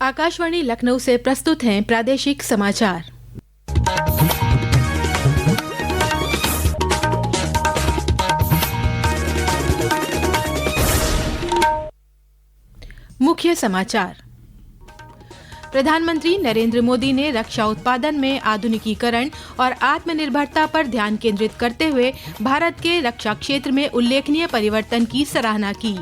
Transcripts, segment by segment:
आकाशवाणी लखनऊ से प्रस्तुत हैं प्रादेशिक समाचार। मुख्य समाचार। प्रधानमंत्री नरेंद्र मोदी ने रक्षा उत्पादन में आधुनिकीकरण और आत्मनिर्भरता पर ध्यान केंद्रित करते हुए भारत के रक्षा क्षेत्र में उल्लेखनीय परिवर्तन की सराहना की।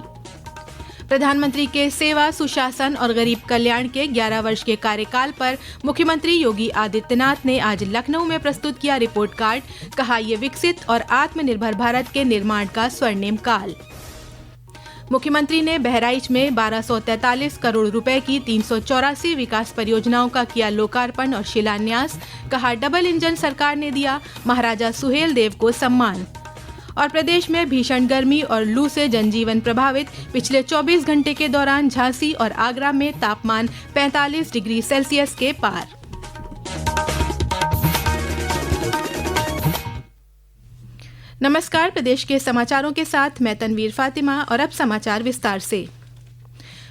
प्रधानमंत्री के सेवा, सुशासन और गरीब कल्याण के 11 वर्ष के कार्यकाल पर मुख्यमंत्री योगी आदित्यनाथ ने आज लखनऊ में प्रस्तुत किया रिपोर्ट कार्ड। कहा, ये विकसित और आत्मनिर्भर भारत के निर्माण का स्वर्णिम काल। मुख्यमंत्री ने बहराइच में 1243 करोड़ रुपए की 384 विकास परियोजनाओं का किया लोकार्पण और शिलान्यास। कहा, डबल इंजन सरकार ने दिया महाराजा सुहेलदेव को सम्मान। और प्रदेश में भीषण गर्मी और लू से जनजीवन प्रभावित। पिछले 24 घंटे के दौरान झांसी और आगरा में तापमान 45 डिग्री सेल्सियस के पार। नमस्कार, प्रदेश के समाचारों के साथ मैं तनवीर फातिमा और अब समाचार विस्तार से।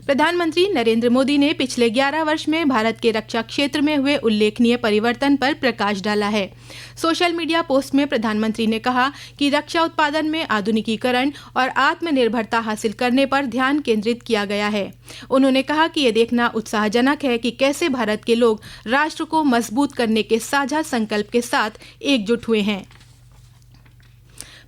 प्रधानमंत्री नरेंद्र मोदी ने पिछले 11 वर्ष में भारत के रक्षा क्षेत्र में हुए उल्लेखनीय परिवर्तन पर प्रकाश डाला है। सोशल मीडिया पोस्ट में प्रधानमंत्री ने कहा कि रक्षा उत्पादन में आधुनिकीकरण और आत्मनिर्भरता हासिल करने पर ध्यान केंद्रित किया गया है। उन्होंने कहा कि ये देखना उत्साहजनक है कि कैसे भारत के लोग राष्ट्र को मजबूत करने के साझा संकल्प के साथ एकजुट हुए हैं।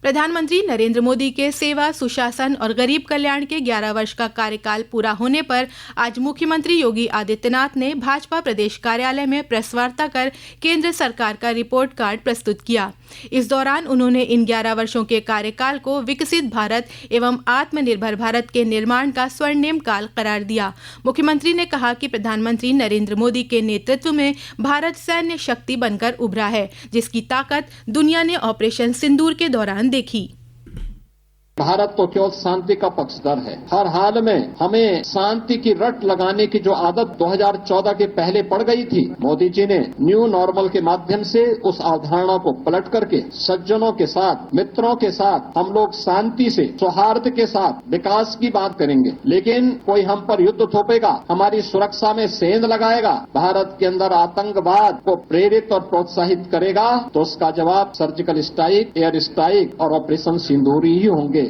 प्रधानमंत्री नरेंद्र मोदी के सेवा, सुशासन और गरीब कल्याण के 11 वर्ष का कार्यकाल पूरा होने पर आज मुख्यमंत्री योगी आदित्यनाथ ने भाजपा प्रदेश कार्यालय में प्रेस वार्ता कर केंद्र सरकार का रिपोर्ट कार्ड प्रस्तुत किया। इस दौरान उन्होंने इन 11 वर्षों के कार्यकाल को विकसित भारत एवं आत्मनिर्भर भारत के निर्माण का स्वर्णिम काल करार दिया। मुख्यमंत्री ने कहा कि प्रधानमंत्री नरेंद्र मोदी के नेतृत्व में भारत सैन्य शक्ति बनकर उभरा है, जिसकी ताकत दुनिया ने ऑपरेशन सिंदूर के दौरान देखी। भारत तो केवल शांति का पक्षधर है। हर हाल में हमें शांति की रट लगाने की जो आदत 2014 के पहले पड़ गई थी, मोदी जी ने न्यू नॉर्मल के माध्यम से उस अवधारणा को पलट करके सज्जनों के साथ, मित्रों के साथ हम लोग शांति से, सौहार्द के साथ विकास की बात करेंगे। लेकिन कोई हम पर युद्ध थोपेगा, हमारी सुरक्षा में सेंध लगाएगा, भारत के अंदर आतंकवाद को प्रेरित और प्रोत्साहित करेगा, तो उसका जवाब सर्जिकल स्ट्राइक, एयर स्ट्राइक और ऑपरेशन सिंदूर ही होंगे।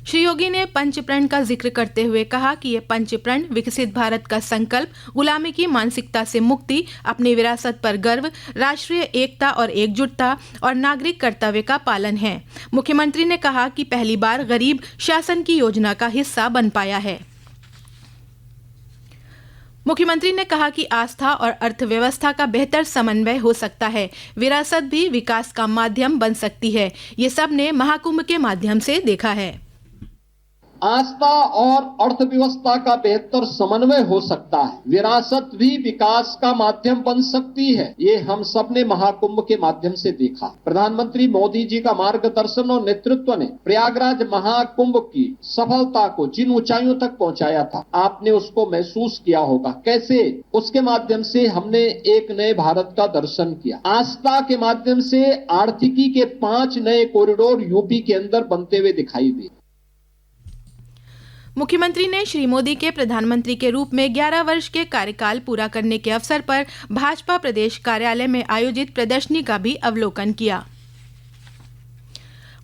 श्री योगी ने पंचप्रण का जिक्र करते हुए कहा कि ये पंचप्रण विकसित भारत का संकल्प, गुलामी की मानसिकता से मुक्ति, अपनी विरासत पर गर्व, राष्ट्रीय एकता और एकजुटता और नागरिक कर्तव्य का पालन है। मुख्यमंत्री ने कहा कि पहली बार गरीब शासन की योजना का हिस्सा बन पाया है। मुख्यमंत्री ने कहा कि आस्था और अर्थव्यवस्था का बेहतर समन्वय हो सकता है। विरासत भी विकास का माध्यम बन सकती है। ये सब ने महाकुंभ के माध्यम से देखा है। आस्था और अर्थव्यवस्था का बेहतर समन्वय हो सकता है, विरासत भी विकास का माध्यम बन सकती है। ये हम सब ने महाकुंभ के माध्यम से देखा। प्रधानमंत्री मोदी जी का मार्गदर्शन और नेतृत्व ने प्रयागराज महाकुंभ की सफलता को जिन ऊंचाइयों तक पहुंचाया था, आपने उसको महसूस किया होगा। कैसे? उसके माध्यम से हमने एक नए भारत का दर्शन किया। आस्था के माध्यम से आर्थिकी के 5 नए कॉरिडोर यूपी के अंदर बनते हुए दिखाई दिए। मुख्यमंत्री ने श्री मोदी के प्रधानमंत्री के रूप में 11 वर्ष के कार्यकाल पूरा करने के अवसर पर भाजपा प्रदेश कार्यालय में आयोजित प्रदर्शनी का भी अवलोकन किया।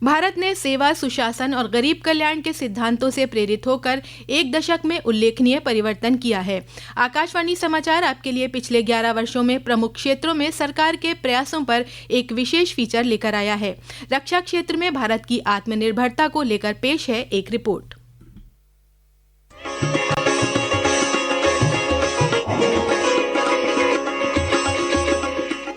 भारत ने सेवा, सुशासन और गरीब कल्याण के सिद्धांतों से प्रेरित होकर एक दशक में उल्लेखनीय परिवर्तन किया है। आकाशवाणी समाचार आपके लिए पिछले 11 वर्षों में प्रमुख क्षेत्रों में सरकार के प्रयासों पर एक विशेष फीचर लेकर आया है। रक्षा क्षेत्र में भारत की आत्मनिर्भरता को लेकर पेश है एक रिपोर्ट।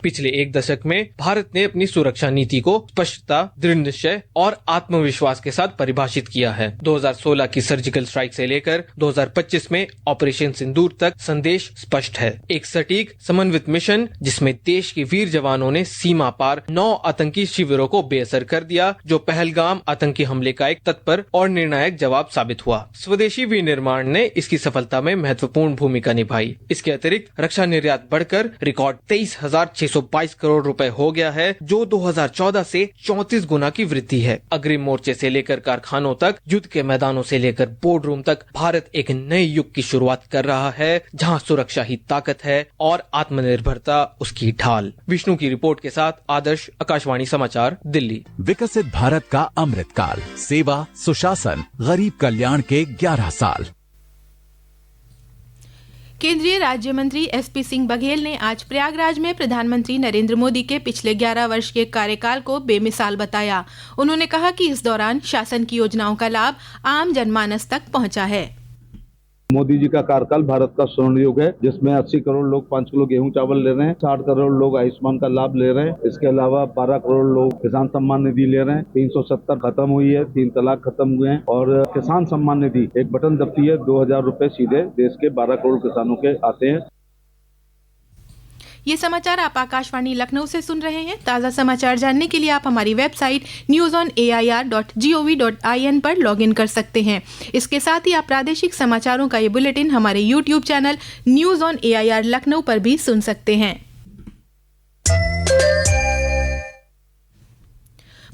पिछले एक दशक में भारत ने अपनी सुरक्षा नीति को स्पष्टता, दृढ़ निश्चय और आत्मविश्वास के साथ परिभाषित किया है। 2016 की सर्जिकल स्ट्राइक से लेकर 2025 में ऑपरेशन सिंदूर तक संदेश स्पष्ट है। एक सटीक, समन्वित मिशन जिसमें देश के वीर जवानों ने सीमा पार 9 आतंकी शिविरों को बेअसर कर दिया, जो पहलगाम आतंकी हमले का एक तत्पर और निर्णायक जवाब साबित हुआ। स्वदेशी विनिर्माण ने इसकी सफलता में महत्वपूर्ण भूमिका निभाई। इसके अतिरिक्त रक्षा निर्यात बढ़कर रिकॉर्ड 23,600 622 करोड़ रुपए हो गया है, जो 2014 से 34 गुना की वृद्धि है। अग्रिम मोर्चे से लेकर कारखानों तक, युद्ध के मैदानों से लेकर बोर्ड रूम तक भारत एक नए युग की शुरुआत कर रहा है, जहां सुरक्षा ही ताकत है और आत्मनिर्भरता उसकी ढाल। विष्णु की रिपोर्ट के साथ आदर्श, आकाशवाणी समाचार, दिल्ली। विकसित भारत का अमृतकाल, सेवा, सुशासन, गरीब कल्याण के 11 साल। केंद्रीय राज्य मंत्री एसपी सिंह बघेल ने आज प्रयागराज में प्रधानमंत्री नरेंद्र मोदी के पिछले 11 वर्ष के कार्यकाल को बेमिसाल बताया। उन्होंने कहा कि इस दौरान शासन की योजनाओं का लाभ आम जनमानस तक पहुंचा है। मोदी जी का कार्यकाल भारत का स्वर्ण युग है, जिसमें 80 करोड़ लोग 5 किलो गेहूं चावल ले रहे हैं, 60 करोड़ लोग आयुष्मान का लाभ ले रहे हैं। इसके अलावा 12 करोड़ लोग किसान सम्मान निधि ले रहे हैं। 370 खत्म हुई है, 3 तलाक खत्म हुए हैं और किसान सम्मान निधि एक बटन दबती है, 2000 रुपए सीधे देश के 12 करोड़ किसानों के आते हैं। ये समाचार आप आकाशवाणी लखनऊ से सुन रहे हैं। ताज़ा समाचार जानने के लिए आप हमारी वेबसाइट newsonair.gov.in पर लॉगिन कर सकते हैं। इसके साथ ही आप प्रादेशिक समाचारों का ये बुलेटिन हमारे YouTube channel news on AIR Lucknow पर भी सुन सकते हैं।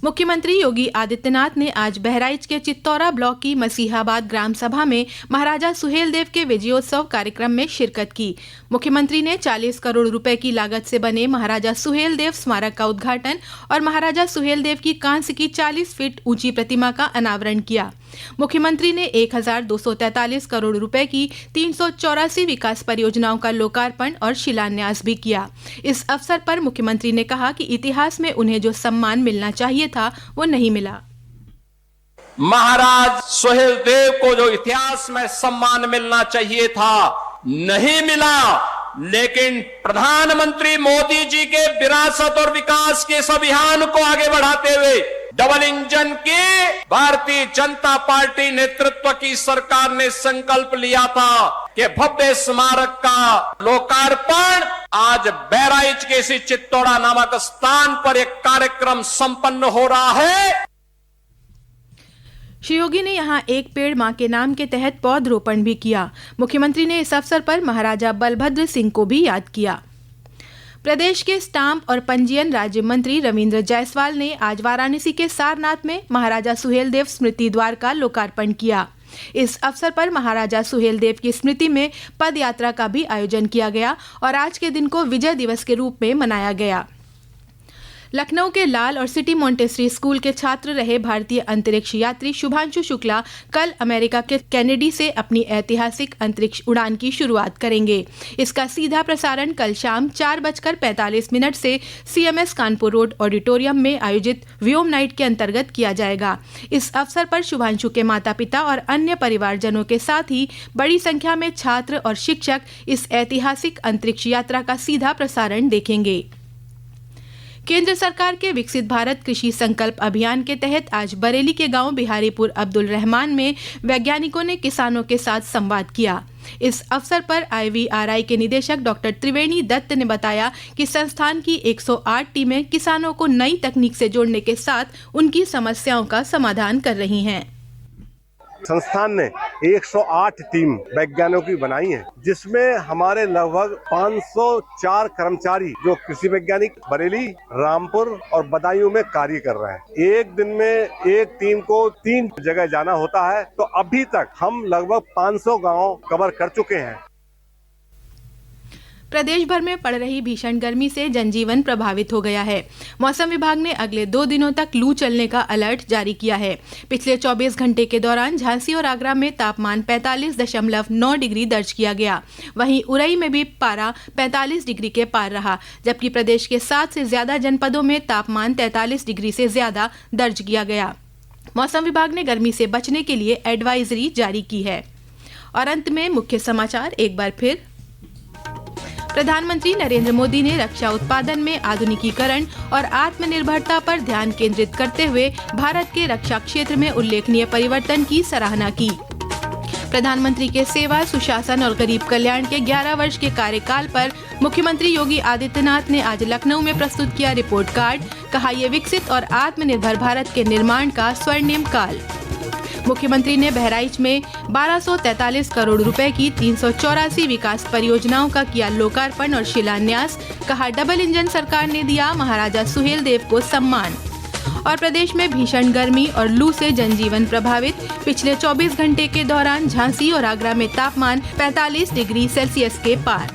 मुख्यमंत्री योगी आदित्यनाथ ने आज बहराइच के चित्तौरा ब्लॉक की मसीहाबाद ग्राम सभा में महाराजा सुहेलदेव के विजयोत्सव कार्यक्रम में शिरकत की। मुख्यमंत्री ने 40 करोड़ रुपए की लागत से बने महाराजा सुहेलदेव स्मारक का उद्घाटन और महाराजा सुहेलदेव की कांस्य की 40 फीट ऊंची प्रतिमा का अनावरण किया। मुख्यमंत्री ने 1243 करोड़ रुपए की 384 विकास परियोजनाओं का लोकार्पण और शिलान्यास भी किया। इस अवसर पर मुख्यमंत्री ने कहा कि इतिहास में उन्हें जो सम्मान मिलना चाहिए था वो नहीं मिला। महाराज सुहेलदेव को जो इतिहास में सम्मान मिलना चाहिए था नहीं मिला, लेकिन प्रधानमंत्री मोदी जी के विरासत और विकास के इस अभियान को आगे बढ़ाते हुए डबल इंजन की भारतीय जनता पार्टी नेतृत्व की सरकार ने संकल्प लिया था कि भव्य स्मारक का लोकार्पण आज बहराइच के इसी चित्तौड़ा नामक स्थान पर एक कार्यक्रम संपन्न हो रहा है। श्री योगी ने यहां एक पेड़ मां के नाम के तहत पौधरोपण भी किया। मुख्यमंत्री ने इस अवसर पर महाराजा बलभद्र सिंह को भी याद किया। प्रदेश के स्टाम्प और पंजीयन राज्य मंत्री रविंद्र जायसवाल ने आज वाराणसी के सारनाथ में महाराजा सुहेलदेव स्मृति द्वार का लोकार्पण किया। इस अवसर पर महाराजा सुहेलदेव की स्मृति में पद यात्रा का भी आयोजन किया गया और आज के दिन को विजय दिवस के रूप में मनाया गया। लखनऊ के लाल और सिटी मॉन्टेसरी स्कूल के छात्र रहे भारतीय अंतरिक्ष यात्री शुभांशु शुक्ला कल अमेरिका के कैनेडी से अपनी ऐतिहासिक अंतरिक्ष उड़ान की शुरुआत करेंगे। इसका सीधा प्रसारण कल शाम 4:45 से CMS कानपुर रोड ऑडिटोरियम में आयोजित व्योम नाइट के अंतर्गत किया जाएगा। इस अवसर पर शुभांशु के माता पिता और अन्य परिवारजनों के साथ ही बड़ी संख्या में छात्र और शिक्षक इस ऐतिहासिक अंतरिक्ष यात्रा का सीधा प्रसारण देखेंगे। केंद्र सरकार के विकसित भारत कृषि संकल्प अभियान के तहत आज बरेली के गांव बिहारीपुर अब्दुल रहमान में वैज्ञानिकों ने किसानों के साथ संवाद किया। इस अवसर पर IVRI के निदेशक डॉक्टर त्रिवेणी दत्त ने बताया कि संस्थान की 108 टीमें किसानों को नई तकनीक से जोड़ने के साथ उनकी समस्याओं का समाधान कर रही हैं। संस्थान ने 108 टीम वैज्ञानिकों की बनाई है, जिसमें हमारे लगभग 504 कर्मचारी जो कृषि वैज्ञानिक बरेली, रामपुर और बदायूं में कार्य कर रहे हैं। एक दिन में एक टीम को 3 जगह जाना होता है, तो अभी तक हम लगभग 500 गांव कवर कर चुके हैं। प्रदेश भर में पड़ रही भीषण गर्मी से जनजीवन प्रभावित हो गया है। मौसम विभाग ने अगले 2 दिनों तक लू चलने का अलर्ट जारी किया है। पिछले 24 घंटे के दौरान झांसी और आगरा में तापमान 45.9 डिग्री दर्ज किया गया। वहीं उरई में भी पारा 45 डिग्री के पार रहा, जबकि प्रदेश के 7 से ज्यादा जनपदों में तापमान 43 डिग्री से ज्यादा दर्ज किया गया। मौसम विभाग ने गर्मी से बचने के लिए एडवाइजरी जारी की है। और अंत में मुख्य समाचार एक बार फिर। प्रधानमंत्री नरेंद्र मोदी ने रक्षा उत्पादन में आधुनिकीकरण और आत्मनिर्भरता पर ध्यान केंद्रित करते हुए भारत के रक्षा क्षेत्र में उल्लेखनीय परिवर्तन की सराहना की। प्रधानमंत्री के सेवा, सुशासन और गरीब कल्याण के 11 वर्ष के कार्यकाल पर मुख्यमंत्री योगी आदित्यनाथ ने आज लखनऊ में प्रस्तुत किया रिपोर्ट कार्ड। कहा, ये विकसित और आत्मनिर्भर भारत के निर्माण का स्वर्णिम काल। मुख्यमंत्री ने बहराइच में 1243 करोड़ रुपए की 384 विकास परियोजनाओं का किया लोकार्पण और शिलान्यास। कहा, डबल इंजन सरकार ने दिया महाराजा सुहेलदेव को सम्मान। और प्रदेश में भीषण गर्मी और लू से जनजीवन प्रभावित। पिछले 24 घंटे के दौरान झांसी और आगरा में तापमान 45 डिग्री सेल्सियस के पार।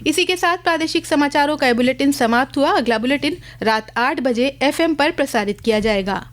इसी के साथ प्रादेशिक समाचारों का बुलेटिन समाप्त हुआ। अगला बुलेटिन रात 8 बजे FM पर प्रसारित किया जाएगा।